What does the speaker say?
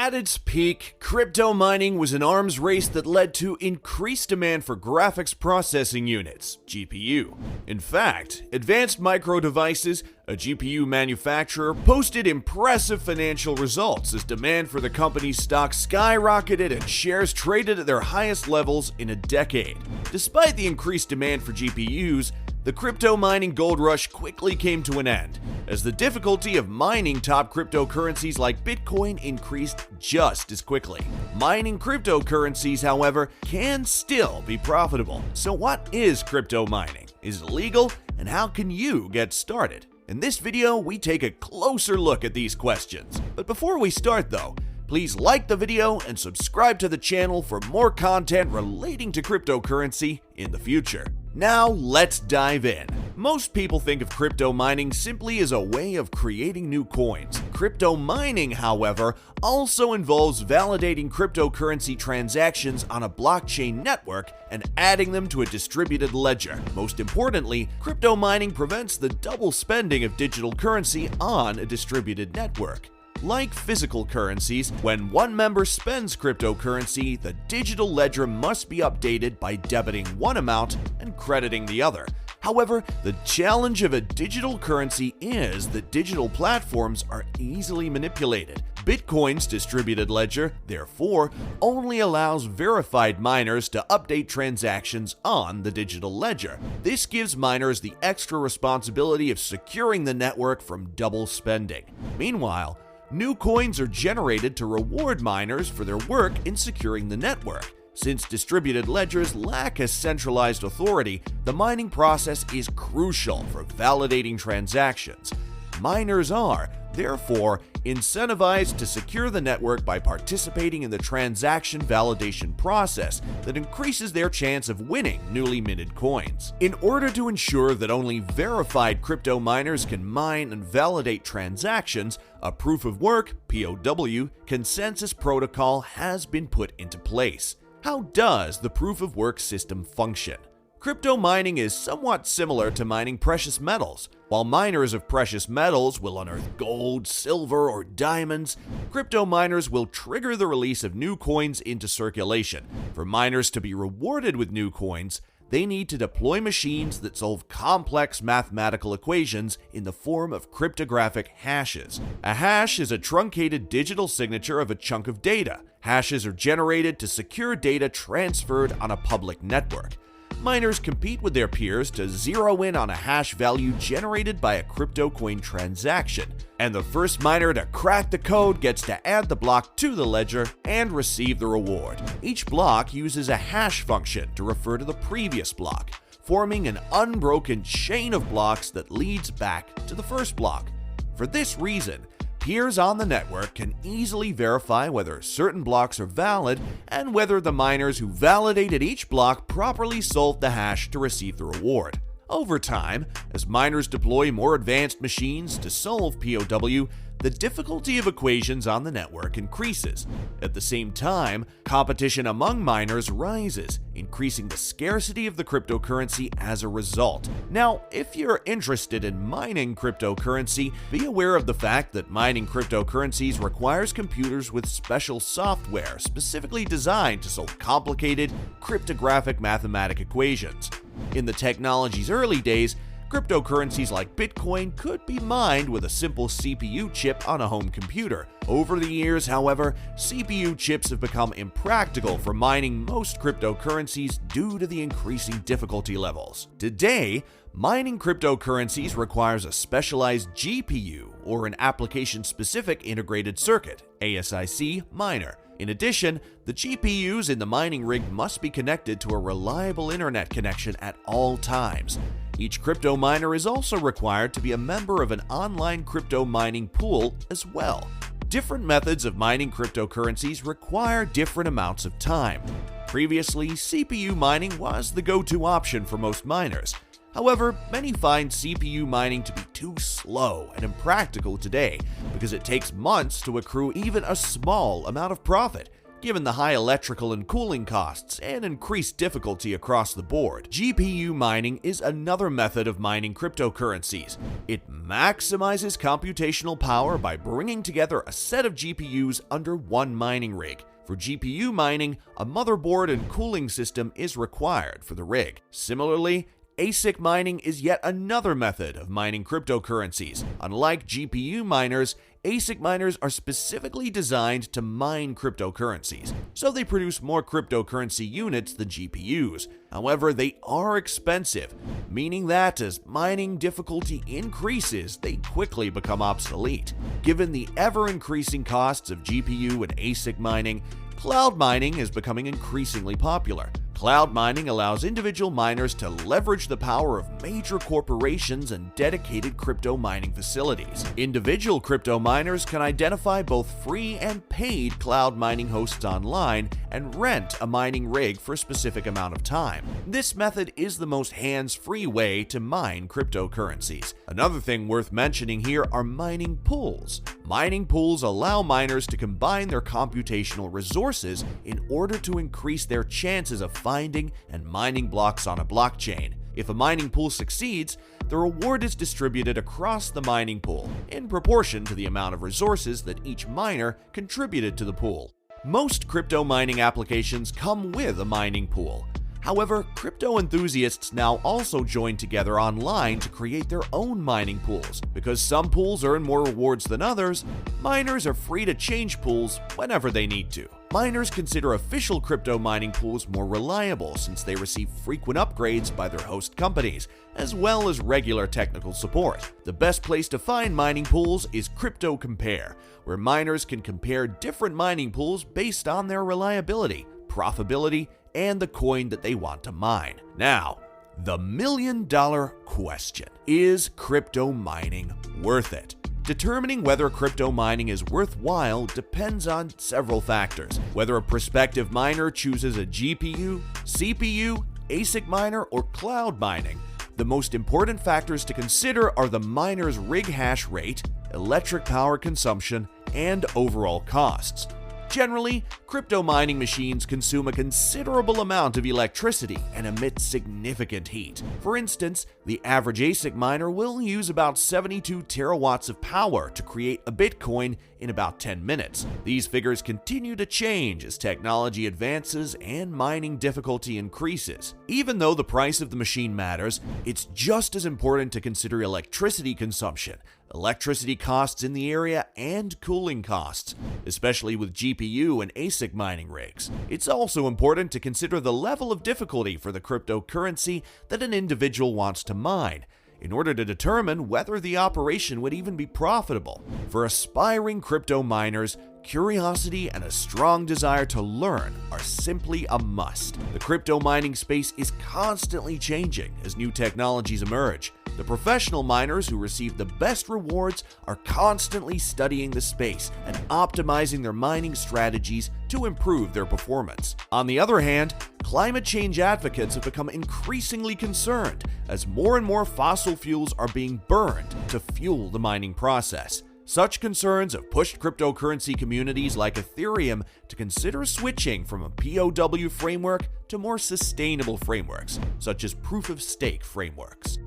At its peak, crypto mining was an arms race that led to increased demand for graphics processing units, GPU. In fact, Advanced Micro Devices, a GPU manufacturer, posted impressive financial results as demand for the company's stock skyrocketed and shares traded at their highest levels in a decade. Despite the increased demand for GPUs, the crypto mining gold rush quickly came to an end, as the difficulty of mining top cryptocurrencies like Bitcoin increased just as quickly. Mining cryptocurrencies, however, can still be profitable. So what is crypto mining? Is it legal? And how can you get started? In this video, we take a closer look at these questions. But before we start though, please like the video and subscribe to the channel for more content relating to cryptocurrency in the future. Now let's dive in. Most people think of crypto mining simply as a way of creating new coins. Crypto mining, however, also involves validating cryptocurrency transactions on a blockchain network and adding them to a distributed ledger. Most importantly, crypto mining prevents the double spending of digital currency on a distributed network. Like physical currencies, when one member spends cryptocurrency, the digital ledger must be updated by debiting one amount and crediting the other. However, the challenge of a digital currency is that digital platforms are easily manipulated. Bitcoin's distributed ledger, therefore, only allows verified miners to update transactions on the digital ledger. This gives miners the extra responsibility of securing the network from double spending. Meanwhile, new coins are generated to reward miners for their work in securing the network. Since distributed ledgers lack a centralized authority, the mining process is crucial for validating transactions. Miners are, therefore, incentivized to secure the network by participating in the transaction validation process that increases their chance of winning newly minted coins. In order to ensure that only verified crypto miners can mine and validate transactions, a proof of work (POW) consensus protocol has been put into place. How does the proof of work system function? Crypto mining is somewhat similar to mining precious metals. While miners of precious metals will unearth gold, silver, or diamonds, crypto miners will trigger the release of new coins into circulation. For miners to be rewarded with new coins, they need to deploy machines that solve complex mathematical equations in the form of cryptographic hashes. A hash is a truncated digital signature of a chunk of data. Hashes are generated to secure data transferred on a public network. Miners compete with their peers to zero in on a hash value generated by a crypto coin transaction, and the first miner to crack the code gets to add the block to the ledger and receive the reward. Each block uses a hash function to refer to the previous block, forming an unbroken chain of blocks that leads back to the first block. For this reason, peers on the network can easily verify whether certain blocks are valid and whether the miners who validated each block properly solved the hash to receive the reward. Over time, as miners deploy more advanced machines to solve POW, the difficulty of equations on the network increases. At the same time, competition among miners rises, increasing the scarcity of the cryptocurrency as a result. Now, if you're interested in mining cryptocurrency, be aware of the fact that mining cryptocurrencies requires computers with special software specifically designed to solve complicated cryptographic mathematical equations. In the technology's early days, cryptocurrencies like Bitcoin could be mined with a simple CPU chip on a home computer. Over the years, however, CPU chips have become impractical for mining most cryptocurrencies due to the increasing difficulty levels. Today, mining cryptocurrencies requires a specialized GPU or an application-specific integrated circuit (ASIC) miner. In addition, the GPUs in the mining rig must be connected to a reliable internet connection at all times. Each crypto miner is also required to be a member of an online crypto mining pool as well. Different methods of mining cryptocurrencies require different amounts of time. Previously, CPU mining was the go-to option for most miners. However, many find CPU mining to be too slow and impractical today because it takes months to accrue even a small amount of profit. Given the high electrical and cooling costs and increased difficulty across the board, GPU mining is another method of mining cryptocurrencies. It maximizes computational power by bringing together a set of GPUs under one mining rig. For GPU mining, a motherboard and cooling system is required for the rig. Similarly, ASIC mining is yet another method of mining cryptocurrencies. Unlike GPU miners, ASIC miners are specifically designed to mine cryptocurrencies, so they produce more cryptocurrency units than GPUs. However, they are expensive, meaning that as mining difficulty increases, they quickly become obsolete. Given the ever-increasing costs of GPU and ASIC mining, cloud mining is becoming increasingly popular. Cloud mining allows individual miners to leverage the power of major corporations and dedicated crypto mining facilities. Individual crypto miners can identify both free and paid cloud mining hosts online and rent a mining rig for a specific amount of time. This method is the most hands-free way to mine cryptocurrencies. Another thing worth mentioning here are mining pools. Mining pools allow miners to combine their computational resources in order to increase their chances of finding and mining blocks on a blockchain. If a mining pool succeeds, the reward is distributed across the mining pool in proportion to the amount of resources that each miner contributed to the pool. Most crypto mining applications come with a mining pool. However, crypto enthusiasts now also join together online to create their own mining pools. Because some pools earn more rewards than others, miners are free to change pools whenever they need to. Miners consider official crypto mining pools more reliable since they receive frequent upgrades by their host companies, as well as regular technical support. The best place to find mining pools is Crypto Compare, where miners can compare different mining pools based on their reliability, profitability, and the coin that they want to mine. Now, the million-dollar question: is crypto mining worth it? Determining whether crypto mining is worthwhile depends on several factors. Whether a prospective miner chooses a GPU, CPU, ASIC miner, or cloud mining, the most important factors to consider are the miner's rig hash rate, electric power consumption, and overall costs. Generally, crypto mining machines consume a considerable amount of electricity and emit significant heat. For instance, the average ASIC miner will use about 72 terawatts of power to create a Bitcoin in about 10 minutes. These figures continue to change as technology advances and mining difficulty increases. Even though the price of the machine matters, it's just as important to consider electricity consumption, electricity costs in the area, and cooling costs, especially with GPU and ASIC mining rigs. It's also important to consider the level of difficulty for the cryptocurrency that an individual wants to mine, in order to determine whether the operation would even be profitable. For aspiring crypto miners, curiosity and a strong desire to learn are simply a must. The crypto mining space is constantly changing as new technologies emerge. The professional miners who receive the best rewards are constantly studying the space and optimizing their mining strategies to improve their performance. On the other hand, climate change advocates have become increasingly concerned as more and more fossil fuels are being burned to fuel the mining process. Such concerns have pushed cryptocurrency communities like Ethereum to consider switching from a POW framework to more sustainable frameworks, such as proof-of-stake frameworks.